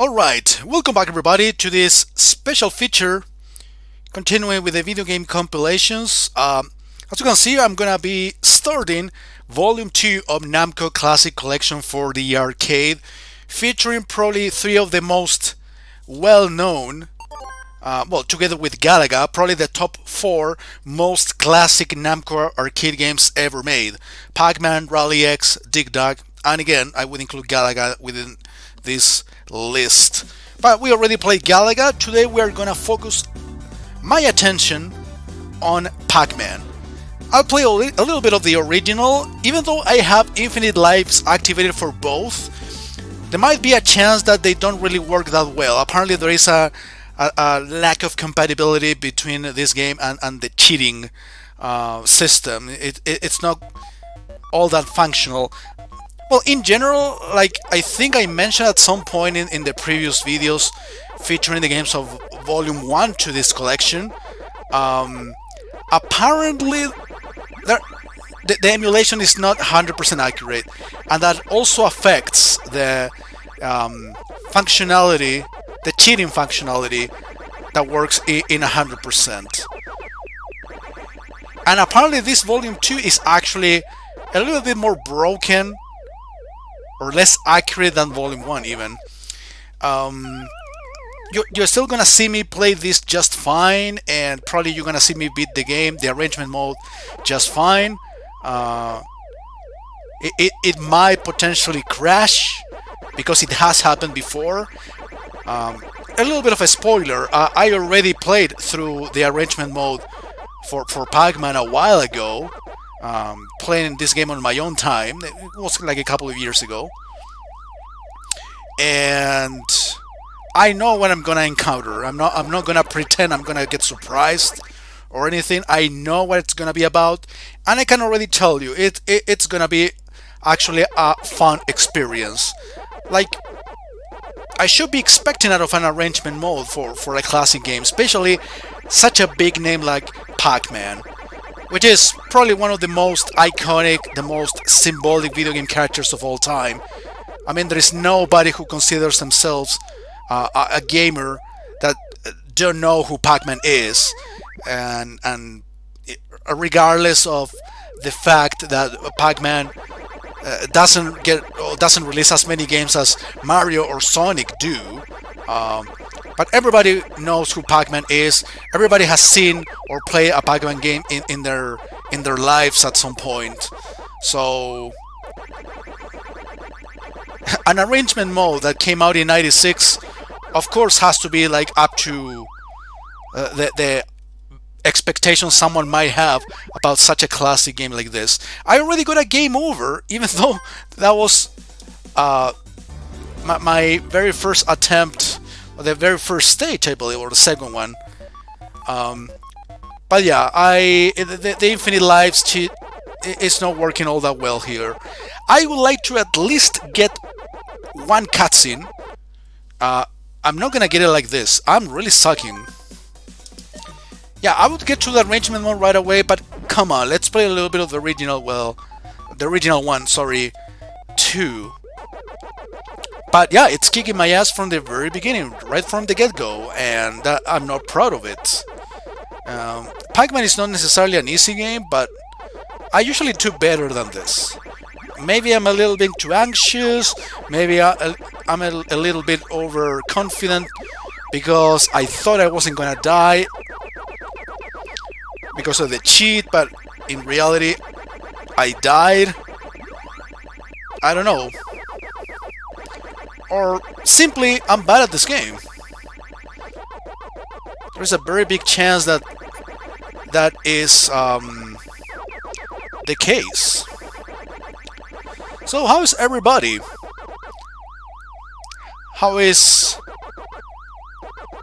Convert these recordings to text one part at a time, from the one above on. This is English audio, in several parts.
Alright, welcome back everybody to this special feature continuing with the video game compilations. As you can see, I'm gonna be starting Volume 2 of Namco Classic Collection for the arcade, featuring probably three of the most well-known, well, together with Galaga, probably the top four most classic Namco arcade games ever made. Pac-Man, Rally X, Dig Dug, and again, I would include Galaga within this list. But we already played Galaga. Today we are gonna focus my attention on Pac-Man. I'll play a little bit of the original, even though I have infinite lives activated for both. There might be a chance that they don't really work that well. Apparently there is a lack of compatibility between this game and the cheating system. It's not all that functional. Well, in general, like I think I mentioned at some point in the previous videos featuring the games of Volume 1 to this collection, apparently the emulation is not 100% accurate, and that also affects the functionality, the cheating functionality that works in 100%. And apparently this Volume 2 is actually a little bit more broken or less accurate than Volume 1 even. You're still gonna see me play this just fine, and probably you're gonna see me beat the game, the arrangement mode, just fine. It might potentially crash, because it has happened before. A little bit of a spoiler, I already played through the arrangement mode for Pac-Man a while ago. Playing this game on my own time. It was like a couple of years ago, and I know what I'm gonna encounter. I'm not gonna pretend I'm gonna get surprised or anything. I know what it's gonna be about, and I can already tell you it's gonna be actually a fun experience. Like, I should be expecting out of an arrangement mode for a classic game, especially such a big name like Pac-Man, which is probably one of the most iconic, the most symbolic video game characters of all time. I mean, there is nobody who considers themselves a gamer that don't know who Pac-Man is, and regardless of the fact that Pac-Man doesn't release as many games as Mario or Sonic do. But everybody knows who Pac-Man is. Everybody has seen or played a Pac-Man game in their lives at some point. So an arrangement mode that came out in '96, of course, has to be like up to the expectations someone might have about such a classic game like this. I already got a game over, even though that was my very first attempt. The very first stage, I believe, or the second one. But yeah, the infinite lives cheat is not working all that well here. I would like to at least get one cutscene. I'm not gonna get it like this. I'm really sucking. Yeah, I would get to the arrangement mode right away, but come on, let's play a little bit of the original. Well, the original one, sorry, 2. But yeah, it's kicking my ass from the very beginning, right from the get-go, and I'm not proud of it. Pac-Man is not necessarily an easy game, but I usually do better than this. Maybe I'm a little bit too anxious, maybe I'm a little bit overconfident, because I thought I wasn't gonna die because of the cheat, but in reality, I died. I don't know. Or simply, I'm bad at this game. There's a very big chance that is the case. So how is everybody? How is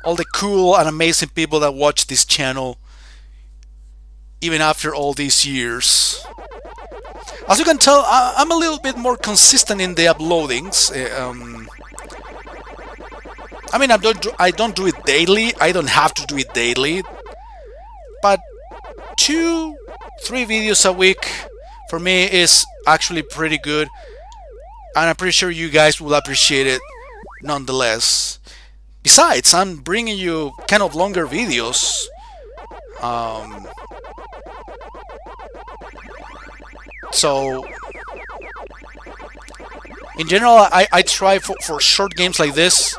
all the cool and amazing people that watch this channel even after all these years? As you can tell, I'm a little bit more consistent in the uploadings. I mean, I don't do it daily. I don't have to do it daily. But 2-3 videos a week for me is actually pretty good, and I'm pretty sure you guys will appreciate it. nonetheless. Besides, I'm bringing you kind of longer videos. So, in general, I try for short games like this.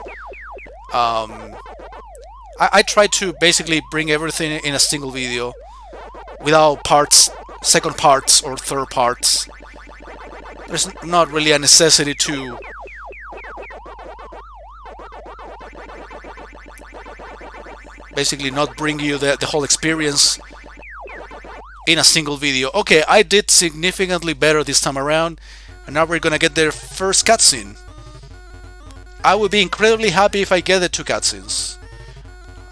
I try to basically bring everything in a single video without parts, second parts, or third parts. There's not really a necessity to basically not bring you the whole experience in a single video. Okay, I did significantly better this time around, and now we're gonna get their first cutscene. I would be incredibly happy if I get the 2 cutscenes.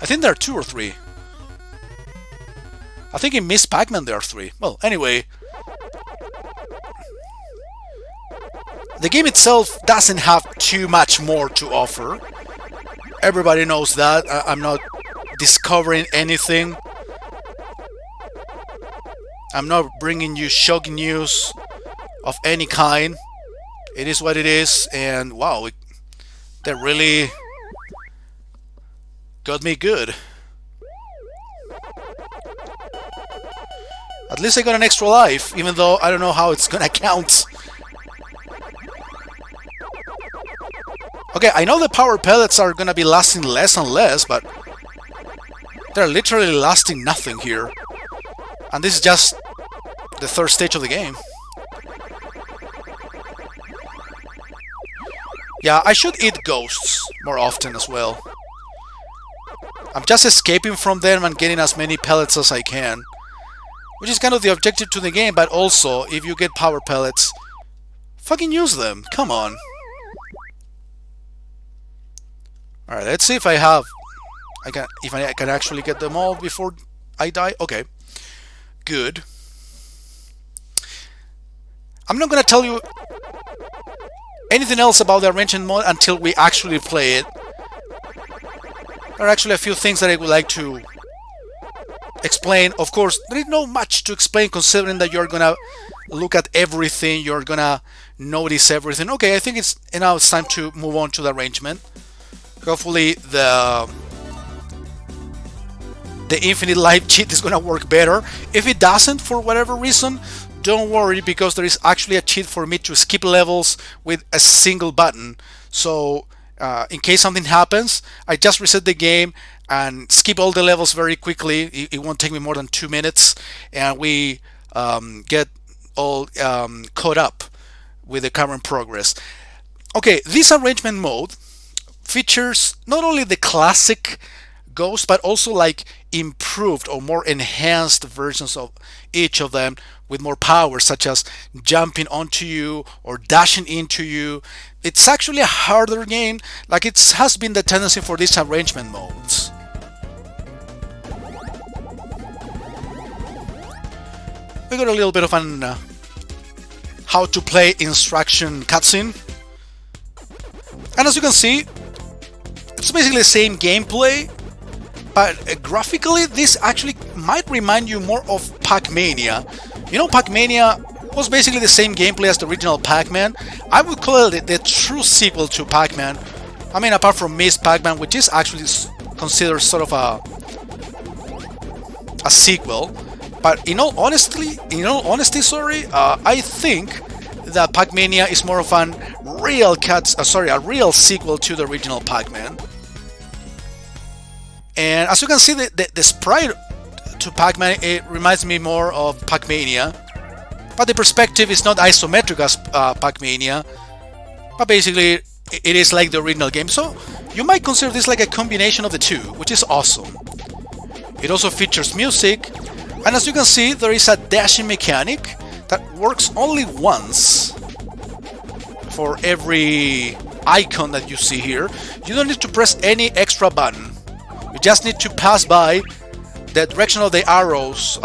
I think there are 2 or 3. I think in Miss Pac-Man there are 3. Well, anyway, the game itself doesn't have too much more to offer. Everybody knows that. I'm not discovering anything. I'm not bringing you shocking news of any kind. It is what it is, and wow, that really got me good. At least I got an extra life, even though I don't know how it's gonna count. Okay, I know the power pellets are gonna be lasting less and less, but they're literally lasting nothing here. And this is just the 3rd stage of the game. Yeah, I should eat ghosts more often as well. I'm just escaping from them and getting as many pellets as I can, which is kind of the objective to the game, but also, if you get power pellets, fucking use them, come on. Alright, let's see if I can actually get them all before I die. Okay, good. I'm not gonna tell you anything else about the arrangement mode until we actually play it. There are actually a few things that I would like to explain. Of course, there is not much to explain considering that you're gonna look at everything, you're gonna notice everything. Okay, I think now it's time to move on to the arrangement. Hopefully the infinite life cheat is gonna work better. If it doesn't, for whatever reason, don't worry, because there is actually a cheat for me to skip levels with a single button. So in case something happens, I just reset the game and skip all the levels very quickly. It won't take me more than 2 minutes, and we get all caught up with the current progress. Okay, this arrangement mode features not only the classic Ghost, but also like improved or more enhanced versions of each of them with more power, such as jumping onto you or dashing into you. It's actually a harder game, like it has been the tendency for these arrangement modes. We got a little bit of an how to play instruction cutscene, and as you can see, it's basically the same gameplay, but graphically this actually might remind you more of Pac-Mania. You know, Pac-Mania was basically the same gameplay as the original Pac-Man. I would call it the true sequel to Pac-Man. I mean, apart from Miss Pac-Man, which is actually considered sort of a sequel. But in all honesty, I think that Pac-Mania is more of a real sequel to the original Pac-Man. And as you can see, the sprite to Pac-Man, it reminds me more of Pac-Mania, but the perspective is not isometric as Pac-Mania, but basically it is like the original game. So you might consider this like a combination of the two, which is awesome. It also features music, and as you can see, there is a dashing mechanic that works only once for every icon that you see here. You don't need to press any extra button. You just need to pass by the direction of the arrows,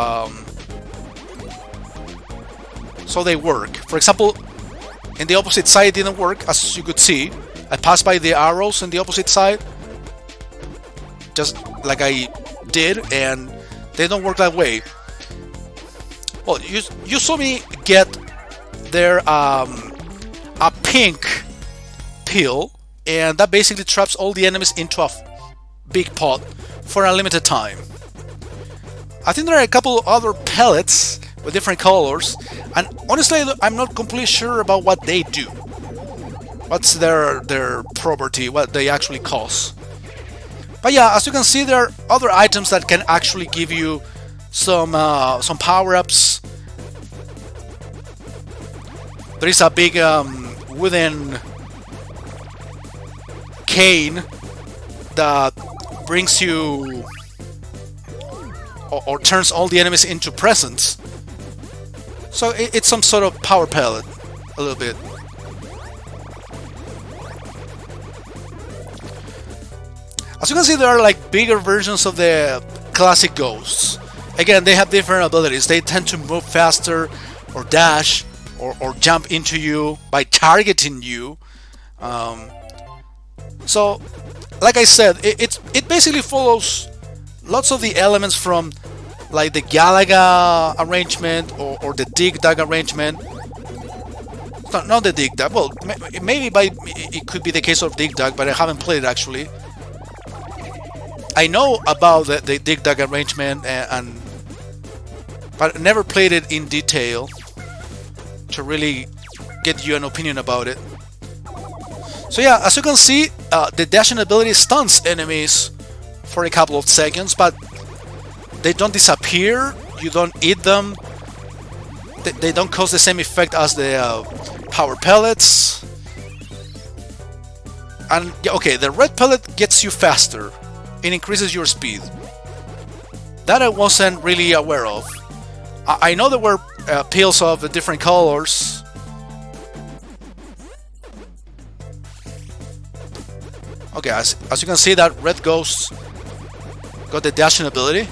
so they work. For example, in the opposite side it didn't work, as you could see. I passed by the arrows on the opposite side, just like I did, and they don't work that way. Well, you saw me get there a pink pill and that basically traps all the enemies into a big pot for a limited time. I think there are a couple other pellets with different colors, and honestly I'm not completely sure about what they do. What's their property, what they actually cause. But yeah, as you can see, there are other items that can actually give you some power-ups. There is a big wooden cane that brings you or turns all the enemies into presents. So it's some sort of power pellet, a little bit. As you can see, there are like bigger versions of the classic ghosts. Again, they have different abilities. They tend to move faster, or dash, or jump into you by targeting you. So, like I said, it basically follows lots of the elements from like the Galaga arrangement or the Dig Dug arrangement. No, not the Dig Dug. Well, maybe it could be the case of Dig Dug, but I haven't played it actually. I know about the Dig Dug arrangement, but never played it in detail to really get you an opinion about it. So yeah, as you can see, the dashing ability stuns enemies for a couple of seconds, but they don't disappear, you don't eat them, they don't cause the same effect as the power pellets. And yeah, okay, the red pellet gets you faster. It increases your speed. That I wasn't really aware of. I know there were pills of the different colors. Okay, as you can see, that red ghost got the dashing ability.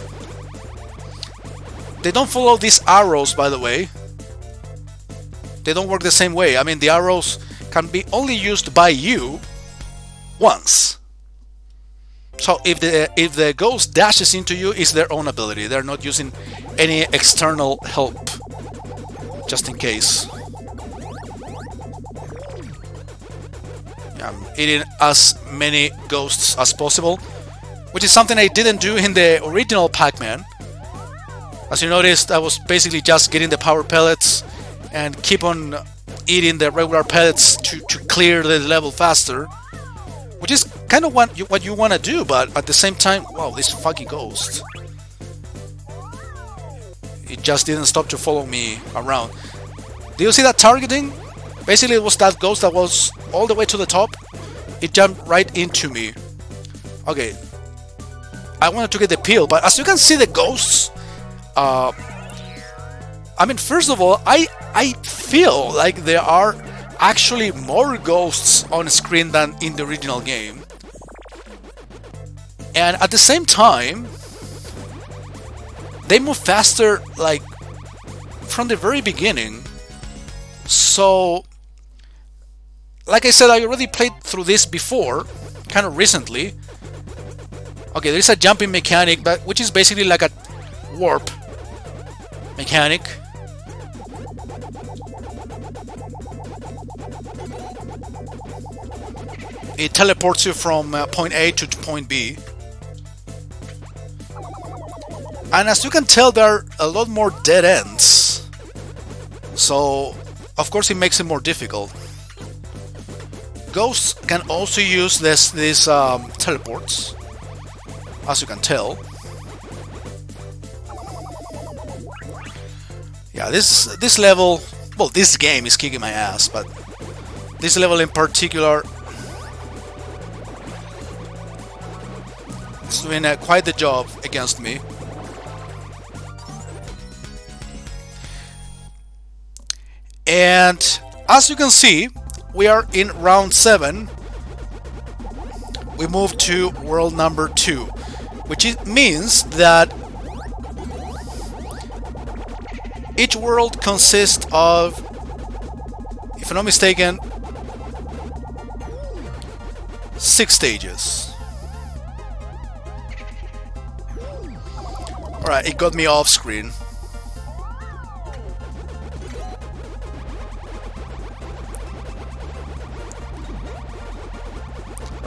They don't follow these arrows, by the way. They don't work the same way. I mean, the arrows can be only used by you once. So if the ghost dashes into you, it's their own ability. They're not using any external help, just in case. I'm eating as many ghosts as possible, which is something I didn't do in the original Pac-Man. As you noticed, I was basically just getting the power pellets and keep on eating the regular pellets to clear the level faster, which is kind of what you want to do, but at the same time, wow, this fucking ghost. It just didn't stop to follow me around. Do you see that targeting? Basically, it was that ghost that was all the way to the top. It jumped right into me. Okay. I wanted to get the pill, but as you can see, the ghosts... I mean, first of all, I feel like there are actually more ghosts on screen than in the original game. And at the same time, they move faster, like, from the very beginning. So, like I said, I already played through this before, kind of recently. Okay, there is a jumping mechanic, but which is basically like a warp mechanic. It teleports you from point A to point B. And as you can tell, there are a lot more dead ends. So, of course, it makes it more difficult. Ghosts can also use these teleports, as you can tell. Yeah, this level, well, this game is kicking my ass, but this level in particular is doing quite the job against me. And as you can see, we are in round 7. We move to world number 2, which means that each world consists of, if I'm not mistaken, 6 stages. Alright, it got me off screen.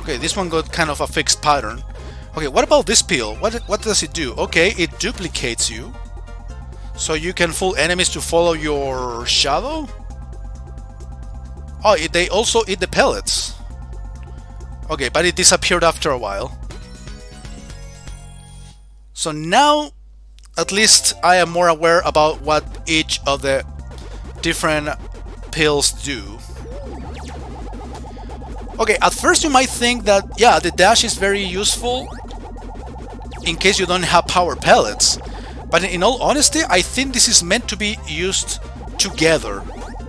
Okay, this one got kind of a fixed pattern. Okay, what about this pill? What does it do? Okay, it duplicates you. So you can fool enemies to follow your shadow? Oh, they also eat the pellets. Okay, but it disappeared after a while. So now, at least I am more aware about what each of the different pills do. Okay, at first you might think that, yeah, the dash is very useful in case you don't have power pellets. But in all honesty, I think this is meant to be used together,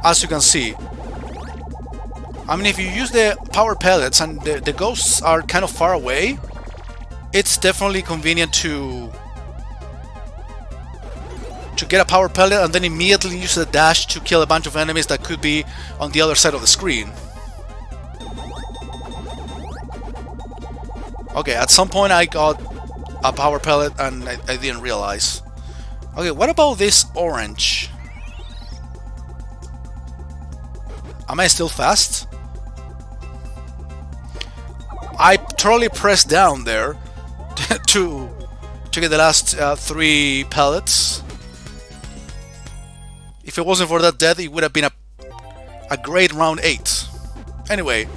as you can see. I mean, if you use the power pellets and the ghosts are kind of far away, it's definitely convenient to get a power pellet and then immediately use the dash to kill a bunch of enemies that could be on the other side of the screen. Okay, at some point I got a power pellet and I didn't realize. Okay, what about this orange? Am I still fast? I totally pressed down there to get the last 3 pellets. If it wasn't for that death, it would have been a great round 8. Anyway.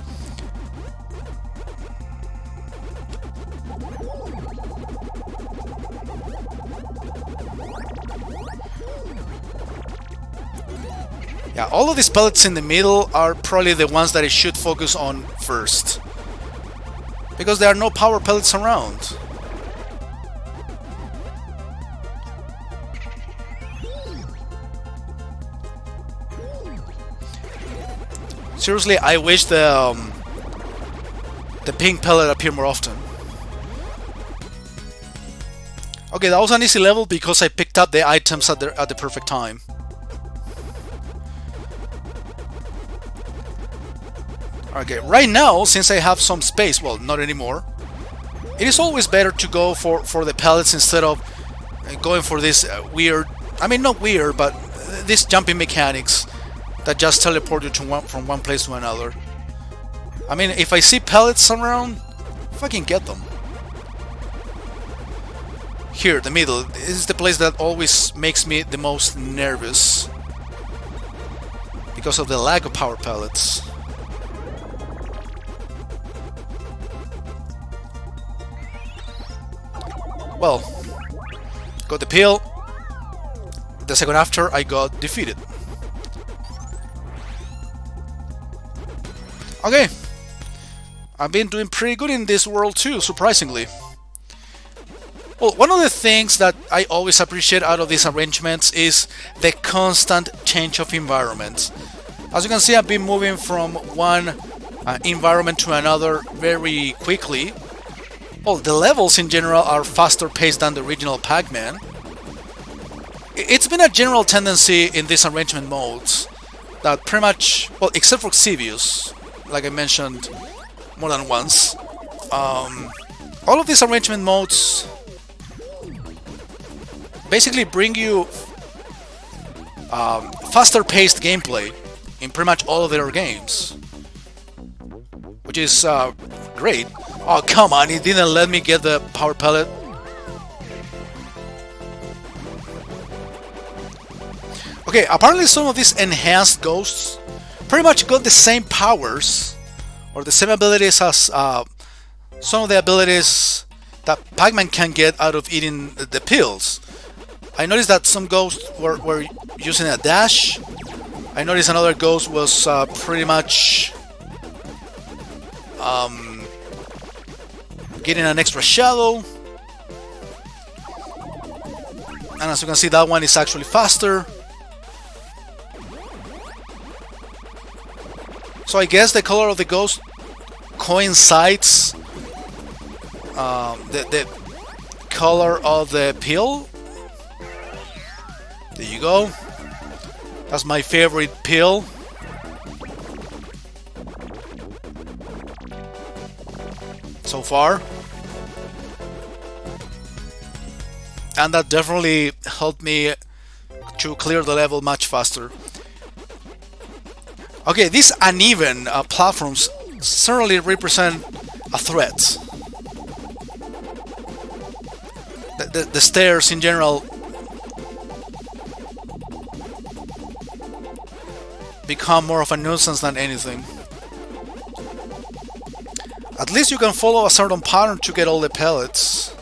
Yeah, all of these pellets in the middle are probably the ones that I should focus on first. Because there are no power pellets around. Seriously, I wish the pink pellet appeared more often. Okay, that was an easy level because I picked up the items at the perfect time. Okay, right now, since I have some space, well, not anymore, it is always better to go for the pellets instead of going for this weird, I mean, not weird, but these jumping mechanics that just teleport you to from one place to another. I mean, if I see pellets around, fucking get them. Here, the middle, this is the place that always makes me the most nervous because of the lack of power pellets. Well, got the pill. The second after, I got defeated. Okay, I've been doing pretty good in this world too, surprisingly. Well, one of the things that I always appreciate out of these arrangements is the constant change of environments. As you can see, I've been moving from one environment to another very quickly. Well, the levels in general are faster paced than the original Pac-Man. It's been a general tendency in these arrangement modes that pretty much, well, except for Xevious, like I mentioned more than once, all of these arrangement modes basically bring you faster paced gameplay in pretty much all of their games, which is great. Oh, come on, it didn't let me get the power pellet. Okay, apparently some of these enhanced ghosts pretty much got the same powers or the same abilities as some of the abilities that Pac-Man can get out of eating the pills. I noticed that some ghosts were using a dash. I noticed another ghost was pretty much getting an extra shadow. And as you can see, that one is actually faster. So I guess the color of the ghost coincides the color of the pill. There you go. That's my favorite pill. So far. And that definitely helped me to clear the level much faster. Okay, these uneven platforms certainly represent a threat. The stairs in general become more of a nuisance than anything. At least you can follow a certain pattern to get all the pellets.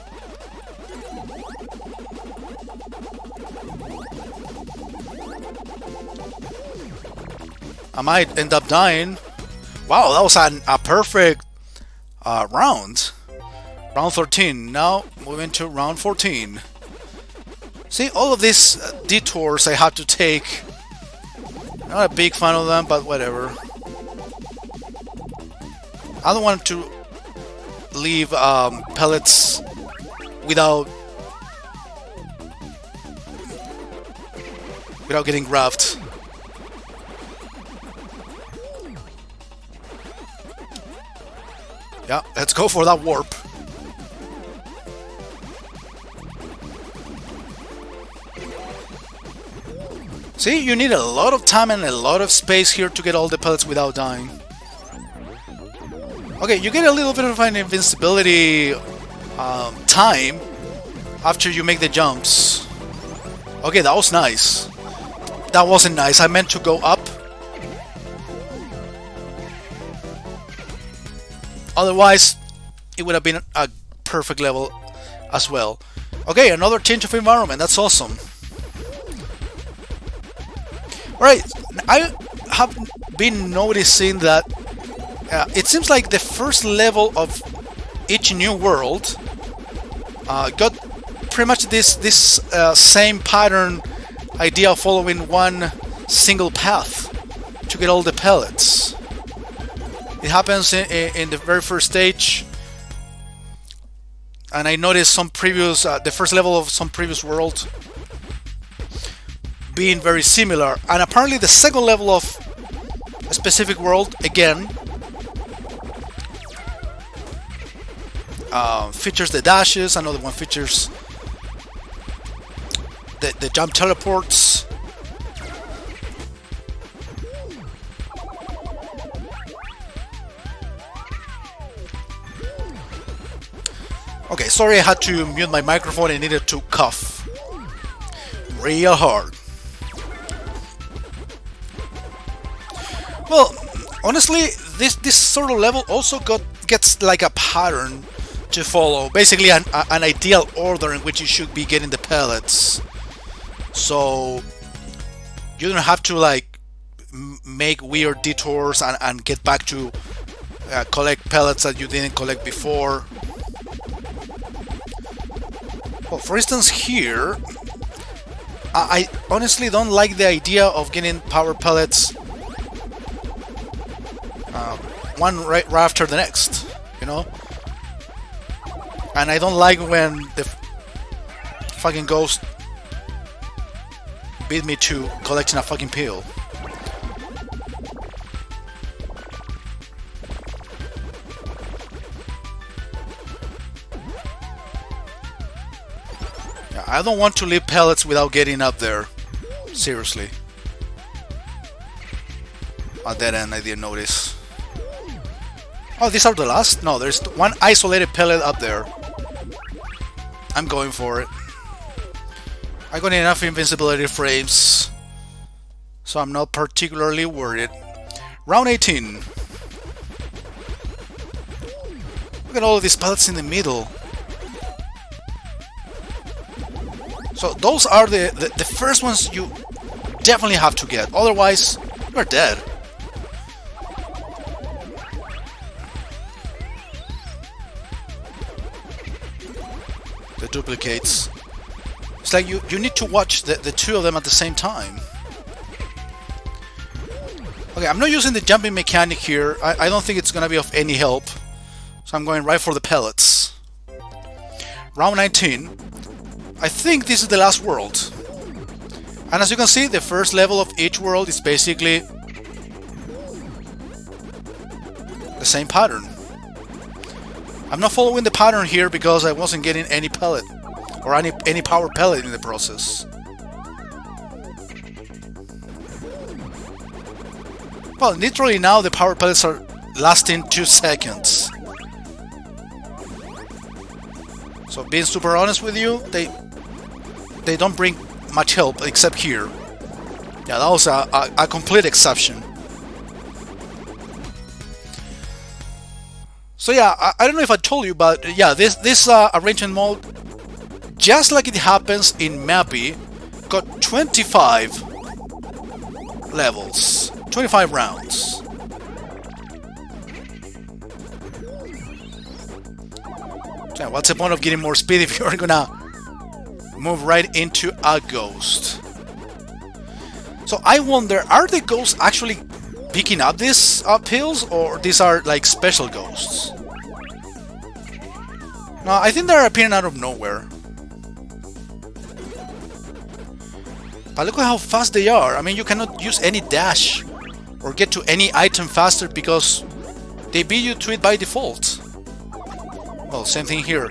I might end up dying. Wow, that was a perfect round. Round 13. Now moving to round 14. See, all of these detours I had to take. Not a big fan of them, but whatever. I don't want to leave pellets without getting grabbed. Yeah, let's go for that warp. See, you need a lot of time and a lot of space here to get all the pellets without dying. Okay, you get a little bit of an invincibility time after you make the jumps. Okay, that was nice. That wasn't nice. I meant to go up. Otherwise, it would have been a perfect level as well. Okay, another change of environment. That's awesome. Alright, I have been noticing that it seems like the first level of each new world got pretty much this same pattern idea of following one single path to get all the pellets. It happens in the very first stage, and I noticed some previous, the first level of some previous world being very similar, and apparently the second level of a specific world again features the dashes. Another one features the jump teleports. Okay, sorry I had to mute my microphone. I needed to cough real hard. Well, honestly, this sort of level also gets like a pattern to follow. Basically, an ideal order in which you should be getting the pellets. So you don't have to like make weird detours and get back to collect pellets that you didn't collect before. Well, for instance, here, I honestly don't like the idea of getting power pellets one right after the next, you know? And I don't like when the fucking ghost beat me to collecting a fucking pill. Yeah, I don't want to leave pellets without getting up there. Seriously. At that end, I didn't notice. Oh, these are the last? No, there's one isolated pellet up there. I'm going for it. I got enough invincibility frames, so I'm not particularly worried. Round 18. Look at all of these pellets in the middle. So those are the first ones you definitely have to get. Otherwise, you're dead. The duplicates. It's like you need to watch the two of them at the same time. Okay, I'm not using the jumping mechanic here. I don't think it's gonna be of any help. So I'm going right for the pellets. Round 19. I think this is the last world. And as you can see, the first level of each world is basically the same pattern. I'm not following the pattern here because I wasn't getting any pellet or any power pellet in the process. Well, literally now the power pellets are lasting 2 seconds. So being super honest with you, they don't bring much help except here. Yeah, that was a complete exception. So yeah, I don't know if I told you, but yeah, this arrangement mode, just like it happens in Mappy, got 25 levels, 25 rounds. So what's the point of getting more speed if you're gonna move right into a ghost? So I wonder, are the ghosts actually picking up these pills, or these are like special ghosts? No, I think they're appearing out of nowhere. But look at how fast they are. I mean, you cannot use any dash or get to any item faster because they beat you to it by default. Well, same thing here.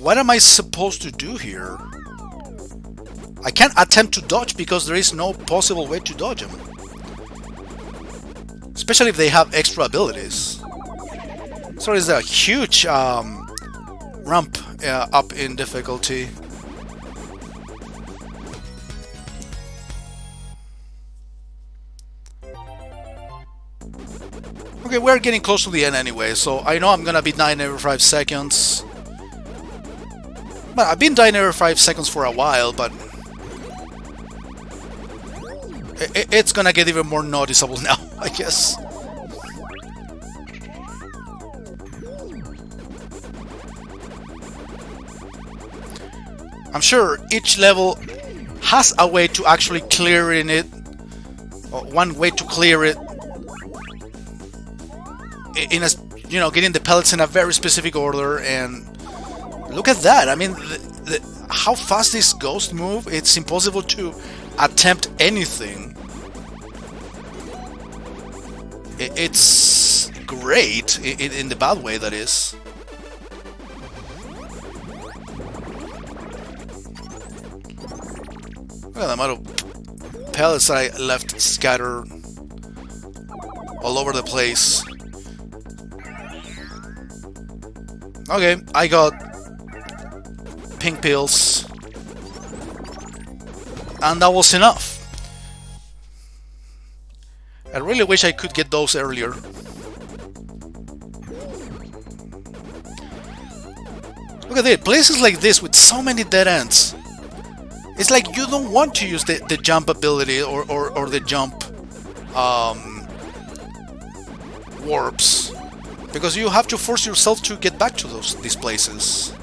What am I supposed to do here? I can't attempt to dodge because there is no possible way to dodge them. Especially if they have extra abilities. So there's a huge ramp up in difficulty. Okay, we're getting close to the end anyway, so I know I'm gonna be dying every 5 seconds. But I've been dying every 5 seconds for a while, but it's gonna get even more noticeable now, I guess. I'm sure each level has a way to actually clear it, or one way to clear it, in a, you know, getting the pellets in a very specific order. And look at that. I mean, how fast these ghosts move, it's impossible to attempt anything. It's great, in the bad way, that is. Look at the amount of pellets I left scattered all over the place. Okay, I got pink pills, and that was enough. I really wish I could get those earlier. Look at it, places like this with so many dead ends. It's like you don't want to use the jump ability or the jump warps, because you have to force yourself to get back to these places.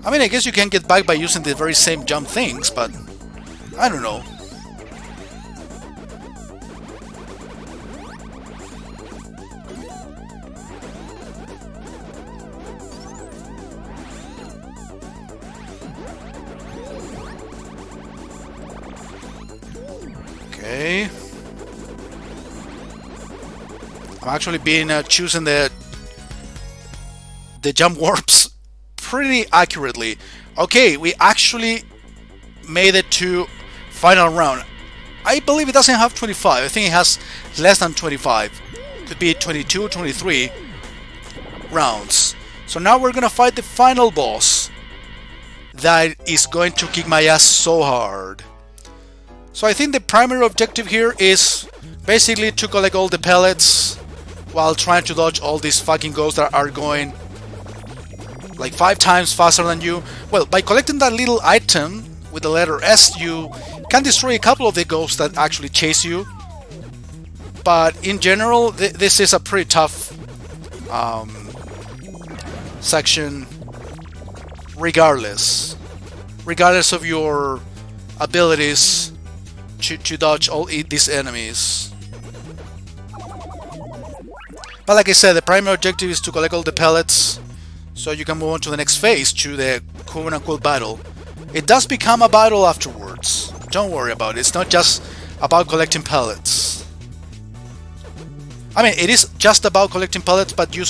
I mean, I guess you can get back by using the very same jump things, but I don't know. Okay. I'm actually choosing the jump warps pretty accurately. Okay, we actually made it to final round. I believe it doesn't have 25. I think it has less than 25. Could be 22, 23 rounds. So now we're gonna fight the final boss that is going to kick my ass so hard. So I think the primary objective here is basically to collect all the pellets while trying to dodge all these fucking ghosts that are going like 5 times faster than you. Well, by collecting that little item with the letter S, you can destroy a couple of the ghosts that actually chase you. But in general, this is a pretty tough section, regardless of your abilities to dodge all these enemies. But like I said, the primary objective is to collect all the pellets so you can move on to the next phase, to the quote-unquote battle. It does become a battle afterwards. Don't worry about it. It's not just about collecting pellets. I mean, it is just about collecting pellets, but you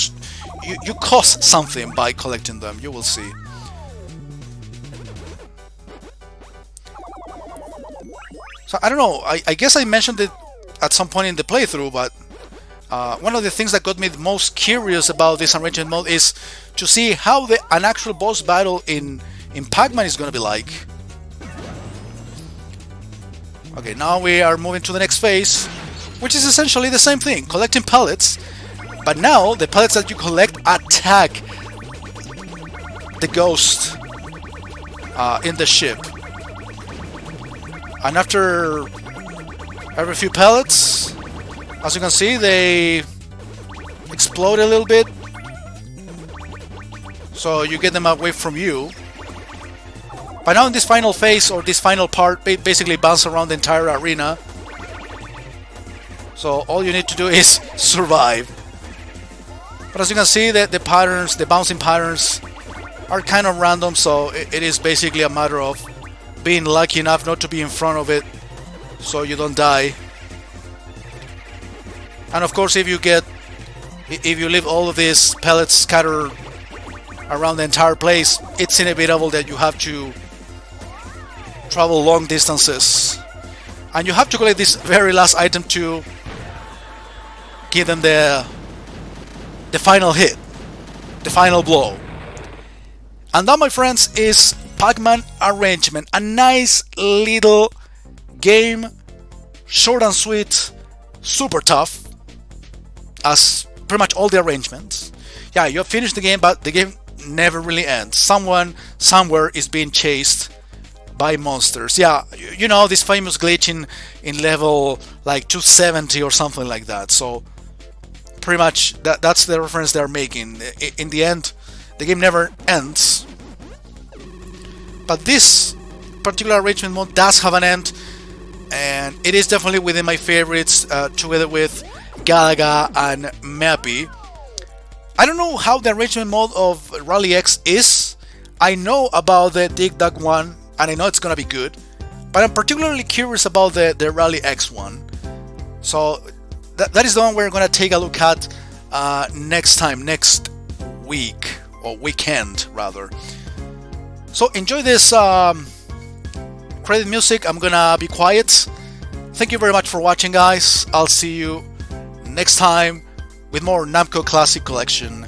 cost something by collecting them. You will see. So I don't know. I guess I mentioned it at some point in the playthrough, but one of the things that got me the most curious about this arrangement mode is to see how an actual boss battle in Pac-Man is going to be like. Okay, now we are moving to the next phase, which is essentially the same thing, collecting pellets, but now the pellets that you collect attack the ghost in the ship. And after every few pellets, as you can see, they explode a little bit, so you get them away from you. But now in this final phase, or this final part, basically bounce around the entire arena. So all you need to do is survive. But as you can see, the patterns, the bouncing patterns, are kind of random, so it is basically a matter of being lucky enough not to be in front of it, so you don't die. And of course, if you leave all of these pellets scattered around the entire place, it's inevitable that you have to travel long distances, and you have to collect this very last item to give them the final hit, the final blow. And that, my friends, is Pac-Man Arrangement, a nice little game, short and sweet, super tough, as pretty much all the arrangements. Yeah, you have finished the game, but the game never really ends. Someone somewhere is being chased by monsters. Yeah, you know, this famous glitch in level like 270 or something like that. So pretty much that's the reference they're making. In the end, the game never ends. But this particular arrangement mode does have an end, and it is definitely within my favorites, together with Galaga and Mappy. I don't know how the arrangement mode of Rally X is. I know about the Dig Dug one, and I know it's gonna be good, but I'm particularly curious about the Rally X one. So that is the one we're gonna take a look at next week, or weekend rather. So enjoy this credit music. I'm gonna be quiet. Thank you very much for watching, guys. I'll see you next time with more Namco Classic Collection.